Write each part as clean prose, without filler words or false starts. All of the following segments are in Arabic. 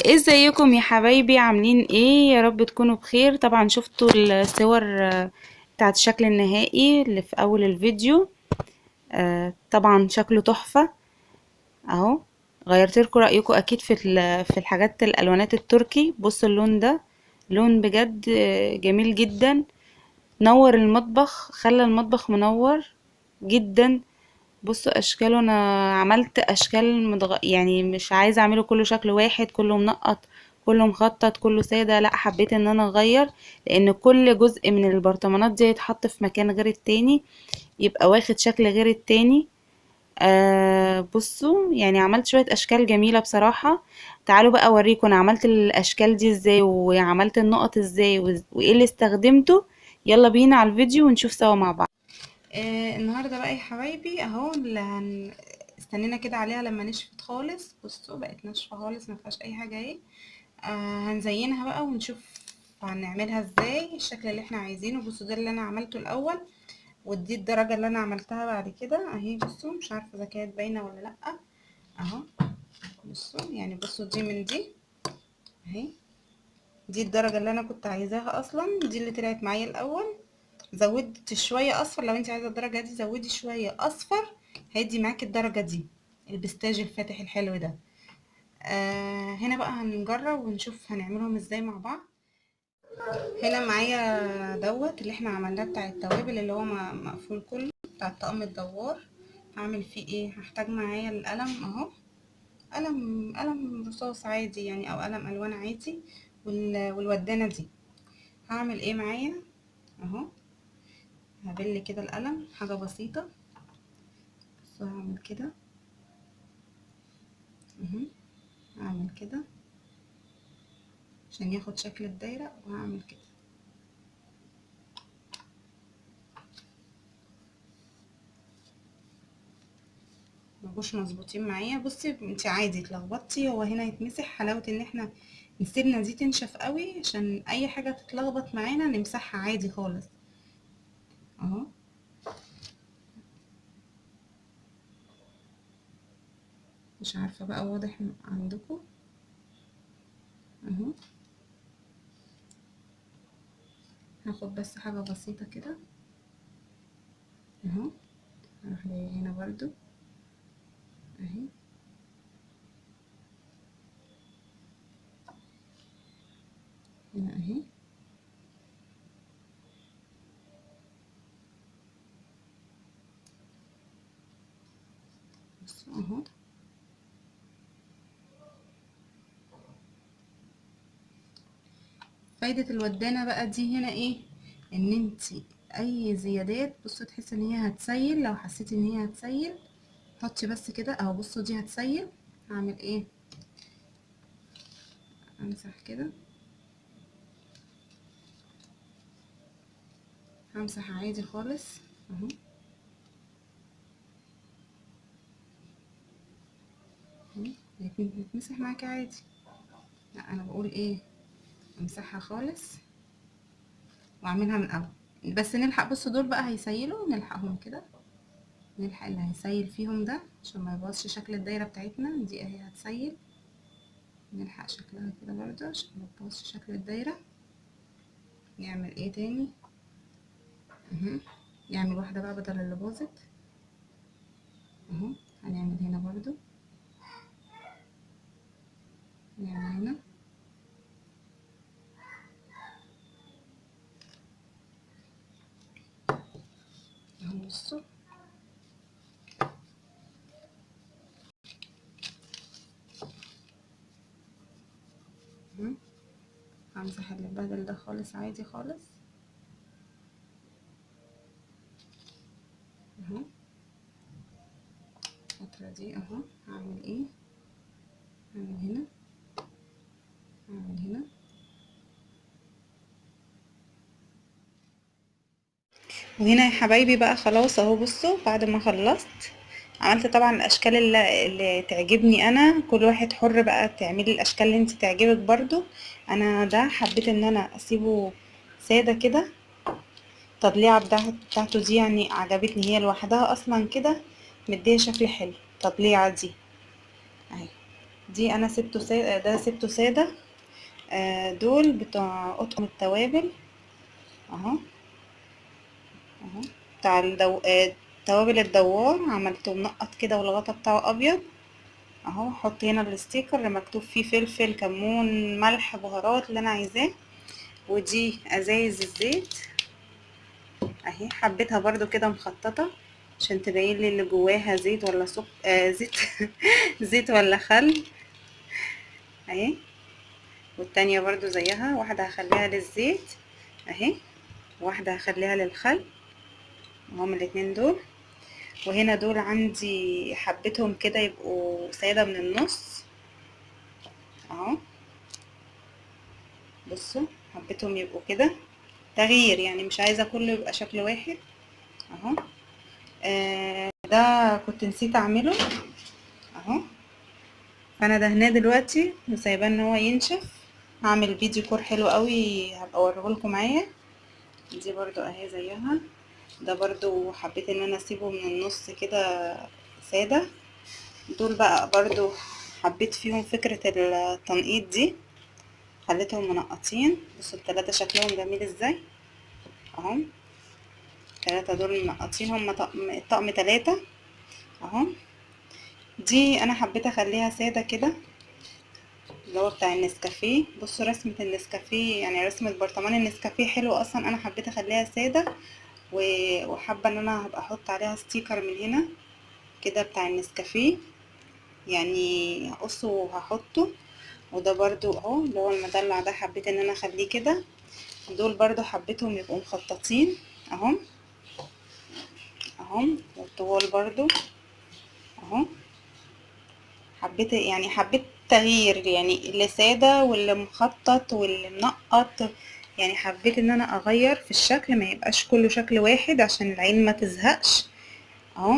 ازيكم يا حبايبي؟ عاملين ايه؟ يا رب تكونوا بخير. طبعا شفتوا الصور بتاعت الشكل النهائي اللي في اول الفيديو. طبعا شكله تحفة اهو. غيرت لكم رأيكم اكيد في الحاجات الالوانات التركي. بصوا اللون ده، لون بجد جميل جدا. نور المطبخ، خلى المطبخ منور جدا. بصوا اشكاله، انا عملت اشكال يعني مش عايزه اعمله كله شكل واحد، كله منقط، كله مخطط، كله ساده. لا، حبيت ان انا اغير، لان كل جزء من البرطمانات دي يتحط في مكان غير التاني، يبقى واخد شكل غير التاني. بصوا يعني عملت شويه اشكال جميله بصراحه. تعالوا بقى اوريكم انا عملت الاشكال دي ازاي، وعملت النقط ازاي، وايه اللي استخدمته. يلا بينا على الفيديو ونشوف سوا مع بعض. النهارده بقى يا حبايبي اهو استنينا كده عليها لما نشفت خالص. بصوا بقت ناشفه خالص، ما فيهاش اي حاجه اهي. هنزينها بقى ونشوف هنعملها ازاي الشكل اللي احنا عايزينه. بصوا ده اللي انا عملته الاول، ودي الدرجه اللي انا عملتها بعد كده اهي. بصوا مش عارفه اذا كانت باينه ولا لا اهو. بصوا يعني، بصوا دي من دي اهي. دي الدرجه اللي انا كنت عايزاها اصلا، دي اللي طلعت معايا الاول. زودت شويه اصفر، لو انت عايزه الدرجه دي زودي شويه اصفر، هيدي معاكي الدرجه دي، البستاج الفاتح الحلو ده. هنا بقى هنجرب ونشوف هنعملهم ازاي مع بعض. هنا معايا دوت اللي احنا عملناه بتاع التوابل، اللي هو مقفول كله، بتاع الطقم الدوار. هعمل فيه ايه؟ هحتاج معايا القلم اهو، قلم رصاص عادي يعني، او قلم الوان عادي، والودانه دي. هعمل ايه معايا اهو؟ هبل كده القلم حاجه بسيطه، بس هعمل كده اهو. هعمل كده عشان ياخد شكل الدايره، وهعمل كده. مبقوش مظبوطين معايا. بصي انت عادي اتلخبطتي، هو هنا يتمسح. حلاوه ان احنا نسيبنا دي تنشف قوي، عشان اي حاجه تتلخبط معانا نمسحها عادي خالص اهو. مش عارفه بقى واضح عندكم اهو. هاخد بس حاجه بسيطه كده اهو. هروح جايه هنا برضو اهي، هنا اهي. بصوا اهو. فايده الودانه بقى دي هنا ايه؟ ان انتي اي زيادات، بصوا تحس ان هي هتسيل. لو حسيتي ان هي هتسيل حطي بس كده اهو. بصوا دي هتسيل، هعمل ايه؟ امسح كده، همسح عادي خالص اهو. اهو هيتمسح معاكي عادي. لا انا بقول ايه، امسحها خالص واعملها من الاول. بس نلحق، بصوا دول بقى هيسيلوا، نلحقهم كده، نلحق اللي هيسيل فيهم ده عشان ما يبوظش شكل الدايره بتاعتنا دي اهي. هتسيل، نلحق شكلها كده برضه عشان ما تبوظش شكل الدايره. نعمل ايه تاني اهو؟ نعمل واحده بقى بدل اللي باظت اهو. هنعمل هنا برضه، نعمل هنا اهو. بصوا اهو. همسح اللي اتبهدل ده خالص عادي خالص اهو. الفترة دي اهو. هعمل ايه؟ هعمل هنا، هعمل هنا. وهنا يا حبايبي بقى خلاص اهو. بصوا بعد ما خلصت عملت طبعا الاشكال اللي تعجبني انا. كل واحد حر بقى تعملي الاشكال اللي انت تعجبك برضو. انا ده حبيت ان انا اسيبه سادة كده. التضليعة بتاعته دي يعني عجبتني، هي لوحدها اصلا كده مديه شكل حلو. التضليعة دي اهي، دي انا سبته سادة، ده سبته سادة. دول بتوع اطقم التوابل اهو. اهو بتاع توابل الدوار، عملته منقط كده والغطا بتاعه ابيض اهو. احط هنا الستيكر اللي مكتوب فيه فلفل، كمون، ملح، بهارات اللي انا عايزاه. ودي ازايز الزيت اهي، حبيتها برضو كده مخططة عشان تبين لي اللي جواها زيت ولا زيت زيت ولا خل اهي. والتانية برضو زيها، واحدة هخليها للزيت اهي، واحدة هخليها للخل، هما الاتنين دول. وهنا دول عندي حبيتهم كده يبقوا سادة من النص اهو. بصوا حبيتهم يبقوا كده تغيير، يعني مش عايزة كله يبقى شكل واحد اهو. ده كنت نسيت اعمله اهو، فانا دهناه دلوقتي وسايباه ان هو ينشف. هعمل فيديو كور حلو قوي هبقى اوريهولكم معايا. دي برضو اهي زيها. ده برضو حبيت ان انا اسيبه من النص كده سادة. دول بقى برضو حبيت فيهم فكرة التنقيط دي، خليتهم منقطين. بصوا التلاتة شكلهم جميل ازاي اهو. التلاتة دول منقطين، هما طقم تلاتة اهو. دي انا حبيت اخليها سادة كده، اللي هو بتاع النسكافيه. بصوا رسمة النسكافيه، يعني رسمة برطمان النسكافيه حلو اصلا، انا حبيت اخليها سادة. وحابة ان انا هبقى احط عليها ستيكر من هنا كده بتاع النسكافيه، يعني هقصه وهحطه. وده برضو اهو اللي هو المدلع ده، حبيت ان انا اخليه كده. دول برضو حبيتهم يبقوا مخططين اهو اهو. والطوال برضو اهو. حبيت يعني حبيت تغيير، يعني اللي سادة واللي مخطط واللي منقط، يعني حبيت ان انا اغير في الشكل، ما يبقاش كله شكل واحد عشان العين ما تزهقش اهو.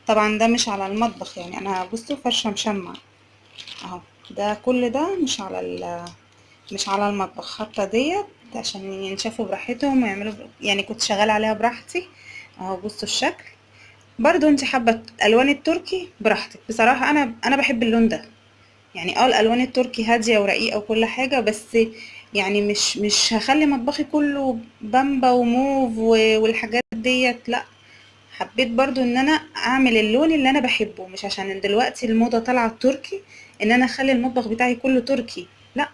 طبعا ده مش على المطبخ، يعني انا بصوا فرشة مشمع اهو. ده كل ده مش على المطبخ، حاطه ديت عشان ينشفوا براحتهم ويعملوا يعني كنت شغاله عليها براحتي اهو. بصوا الشكل. برضو انت حابه الالوان التركي براحتك، بصراحه انا بحب اللون ده. يعني الالوان التركي هاديه ورقيقه وكل حاجه، بس يعني مش هخلي مطبخي كله بامبا وموف والحاجات ديت، لا. حبيت برضو ان انا اعمل اللون اللي انا بحبه، مش عشان دلوقتي الموضة طالعة التركي ان انا اخلي المطبخ بتاعي كله تركي، لا.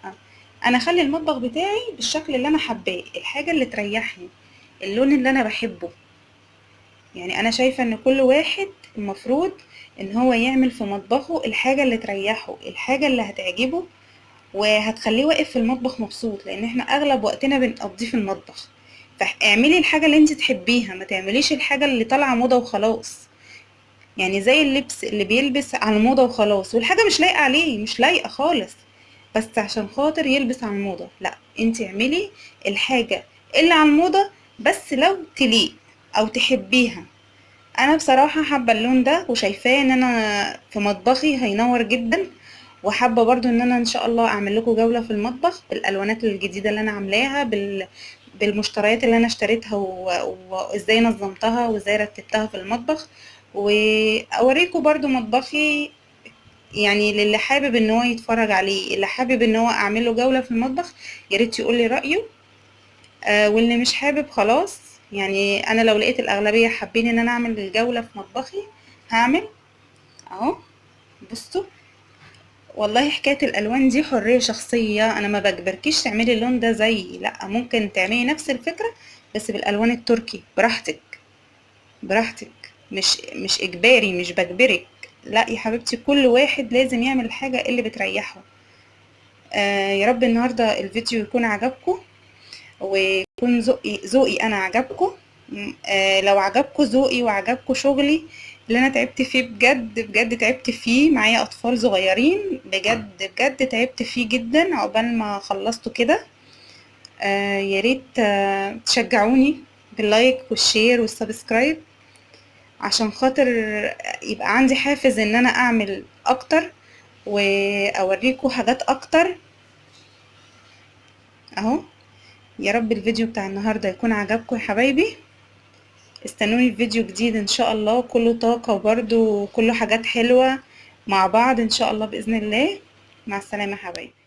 انا اخلي المطبخ بتاعي بالشكل اللي انا حباه، الحاجة اللي تريحني، اللون اللي انا بحبه. يعني انا شايفة ان كل واحد المفروض ان هو يعمل في مطبخه الحاجة اللي تريحه، الحاجة اللي هتعجبه وهتخليه واقف في المطبخ مبسوط، لان احنا اغلب وقتنا بنقضيه في المطبخ. فاعملي الحاجة اللي انت تحبيها، ما تعمليش الحاجة اللي طالعة موضة وخلاص. يعني زي اللبس اللي بيلبس على الموضة وخلاص، والحاجة مش لايقة عليه، مش لايقة خالص، بس عشان خاطر يلبس على الموضة. لا، انت اعملي الحاجة اللي على الموضة بس لو تليق او تحبيها. انا بصراحة حابة اللون ده وشايفاه ان انا في مطبخي هينور جدا. وحابة برضو ان انا ان شاء الله اعمل لكم جولة في المطبخ بالالوانات الجديدة اللي انا عاملاها، بالمشتريات اللي انا اشتريتها وازاي نظمتها وازاي رتبتها في المطبخ. واوريكم برضو مطبخي، يعني للي حابب ان هو يتفرج عليه، اللي حابب ان هو اعمل له جولة في المطبخ ياريت يقول لي رأيه. واللي مش حابب خلاص، يعني انا لو لقيت الاغلبية حابين ان انا اعمل الجولة في مطبخي هعمل اهو. بصوا والله حكاية الالوان دي حرية شخصية، انا ما بجبركيش تعملي اللون ده زيي، لا، ممكن تعملي نفس الفكرة بس بالالوان التركي براحتك. براحتك، مش اجباري، مش بجبرك. لا يا حبيبتي، كل واحد لازم يعمل الحاجة اللي بتريحه. يا رب النهاردة الفيديو يكون عجبكم ويكون ذوقي انا عجبكم. لو عجبكم ذوقي وعجبكم شغلي اللي انا تعبت فيه، بجد بجد تعبت فيه، معايا اطفال صغيرين، بجد بجد تعبت فيه جدا عقبال ما خلصته كده. يا ريت تشجعوني باللايك والشير والسبسكرايب عشان خاطر يبقى عندي حافز ان انا اعمل اكتر واوريكم حاجات اكتر اهو. يا رب الفيديو بتاع النهاردة يكون عجبكم يا حبايبي. استنوني في فيديو جديد ان شاء الله، كله طاقة وبرده كله حاجات حلوة مع بعض ان شاء الله باذن الله. مع السلامه حبايبي.